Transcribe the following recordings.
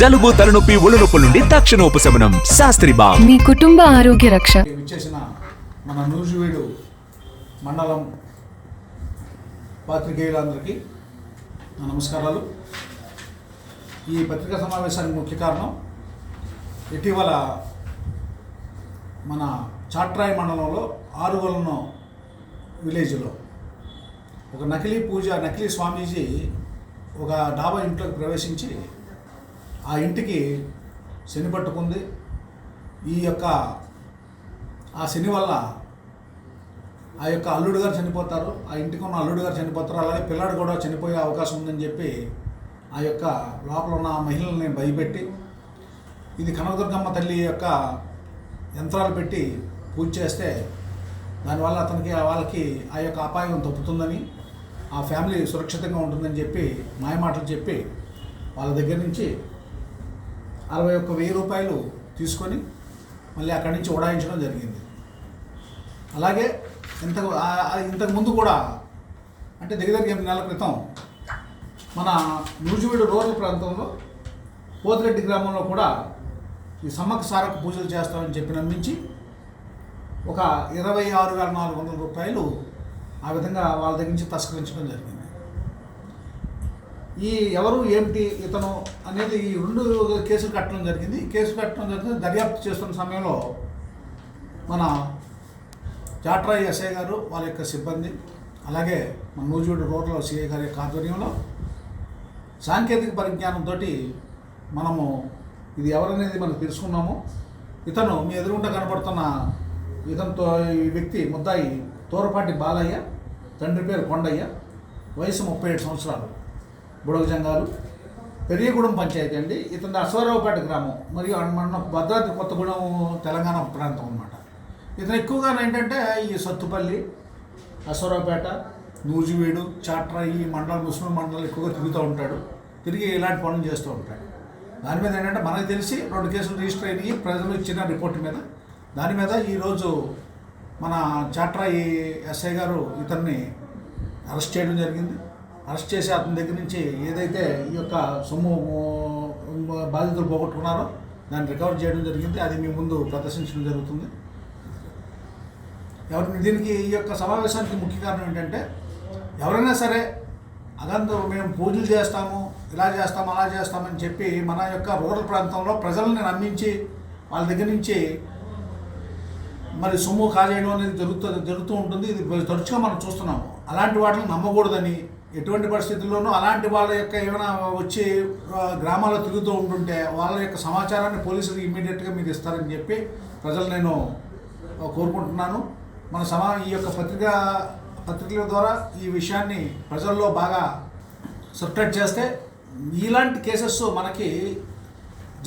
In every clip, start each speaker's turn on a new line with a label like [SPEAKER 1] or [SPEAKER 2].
[SPEAKER 1] జలుబు, తలనొప్పి, ఒళ్ళనొప్పుల నుండి తక్షణ ఉపశమనం. శాస్త్రి బామ్,
[SPEAKER 2] మీ కుటుంబ ఆరోగ్య రక్ష.
[SPEAKER 3] విచ్చేసిన మన నూజివీడు మండలం పాత్రికేయులందరికీ నా నమస్కారాలు. ఈ పత్రికా సమావేశానికి ముఖ్య కారణం ఇటీవల మన చాట్రాయి మండలంలో ఆరుగొలను విలేజ్లో ఒక నకిలీ స్వామీజీ ఒక డాబా ఇంట్లోకి ప్రవేశించి ఆ ఇంటికి శని పట్టుకుంది. ఆ శని వల్ల ఆ యొక్క అల్లుడు గారు చనిపోతారు, ఆ ఇంటికి ఉన్న అల్లుడు గారు చనిపోతారు, అలాగే పిల్లాడు కూడా చనిపోయే అవకాశం ఉందని చెప్పి ఆ యొక్క లోపల ఉన్న మహిళల్ని భయపెట్టి ఇది కనకదుర్గమ్మ తల్లి యొక్క యంత్రాలు పెట్టి పూజ చేస్తే దానివల్ల వాళ్ళకి ఆ యొక్క అపాయం తప్పుతుందని, ఆ ఫ్యామిలీ సురక్షితంగా ఉంటుందని చెప్పి మాయమాటలు చెప్పి వాళ్ళ దగ్గర నుంచి 61,000 రూపాయలు తీసుకొని మళ్ళీ అక్కడి నుంచి ఉడాయించడం జరిగింది. అలాగే ఇంతకు ముందు కూడా అంటే దగ్గర 8 నెలల క్రితం మన నూజివీడు రూరల్ ప్రాంతంలో పోతిరెడ్డి గ్రామంలో కూడా ఈ సమ్మక్క సారక్క పూజలు చేస్తామని చెప్పి నమ్మించి ఒక 26,400 రూపాయలు ఆ విధంగా వాళ్ళ దగ్గర నుంచి తస్కరించడం జరిగింది. ఈ ఎవరు ఏమిటి ఇతను అనేది ఈ 2 కేసులు కట్టడం జరిగింది. దర్యాప్తు చేస్తున్న సమయంలో మన చాట్రాయి ఎస్ఐ గారు, వాళ్ళ యొక్క సిబ్బంది, అలాగే మన నూజివీడు రూరల్ సిఐ గారి యొక్క ఆధ్వర్యంలో సాంకేతిక పరిజ్ఞానంతో మనము ఇది ఎవరనేది మనం తెలుసుకున్నాము. ఇతను మీ ఎదురుగుండా కనబడుతున్న ఇతనితో ఈ వ్యక్తి ముద్దాయి తోరపాటి బాలయ్య, తండ్రి పేరు కొండయ్య, వయసు 37 సంవత్సరాలు, బుడగజంగాలు, పెరియగూడెం పంచాయతీ అండి. ఇతని అశ్వారావుపేట గ్రామం మరియు మన భద్రాద్రి కొత్తగూడెం తెలంగాణ ప్రాంతం అన్నమాట. ఇతను ఎక్కువగా ఏంటంటే ఈ సత్తుపల్లి, అశ్వారావుపేట, నూజివీడు, చాట్రాయి ఈ మండలం, ముస్లిం మండలాలు ఎక్కువగా తిరుగుతూ ఉంటాడు. తిరిగి ఇలాంటి పనులు చేస్తూ ఉంటాడు. దాని మీద ఏంటంటే మనకు తెలిసి 2 కేసులు రిజిస్టర్ అయినాయి ప్రజలు ఇచ్చిన రిపోర్ట్ మీద. దాని మీద ఈరోజు మన చాట్రాయి ఎస్ఐ గారు ఇతన్ని అరెస్ట్ చేయడం జరిగింది. అరెస్ట్ చేసి అతని దగ్గర నుంచి ఏదైతే ఈ యొక్క సొమ్ము బాధితులు పోగొట్టుకున్నారో దాన్ని రికవర్ చేయడం జరిగింది. అది మీ ముందు ప్రదర్శించడం జరుగుతుంది. దీనికి ఈ యొక్క సమావేశానికి ముఖ్య కారణం ఏంటంటే ఎవరైనా సరే మేము పూజలు చేస్తాము, ఇలా చేస్తాము, అలా చేస్తామని చెప్పి మన యొక్క రూరల్ ప్రాంతంలో ప్రజల్ని నమ్మించి వాళ్ళ దగ్గర నుంచి మరి సొమ్ము కాజేయడం అనేది జరుగుతూ ఉంటుంది. ఇది తరచుగా మనం చూస్తున్నాము. అలాంటి వాటిని నమ్మకూడదని, ఎటువంటి పరిస్థితుల్లోనూ అలాంటి వాళ్ళ యొక్క ఏమైనా వచ్చి గ్రామాల్లో తిరుగుతూ ఉంటుంటే వాళ్ళ యొక్క సమాచారాన్ని పోలీసులకు ఇమ్మీడియట్గా మీరు ఇస్తారని చెప్పి ప్రజలు నేను కోరుకుంటున్నాను. ఈ యొక్క పత్రికల ద్వారా ఈ విషయాన్ని ప్రజల్లో బాగా సర్క్యులేట్ చేస్తే ఇలాంటి కేసెస్ మనకి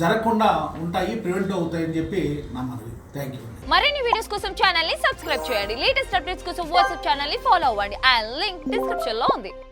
[SPEAKER 3] జరగకుండా ఉంటాయి, ప్రివెంట్ అవుతాయని చెప్పి నా మనవి. Thank you.
[SPEAKER 4] మరిన్ని వీడియోస్ కోసం ఛానల్ ని సబ్స్క్రైబ్ చేయండి. లేటెస్ట్ అప్డేట్స్ కోసం వాట్సాప్ ఛానల్ ని ఫాలో అవ్వండి. ఆ లింక్ డిస్క్రిప్షన్ లో ఉంది.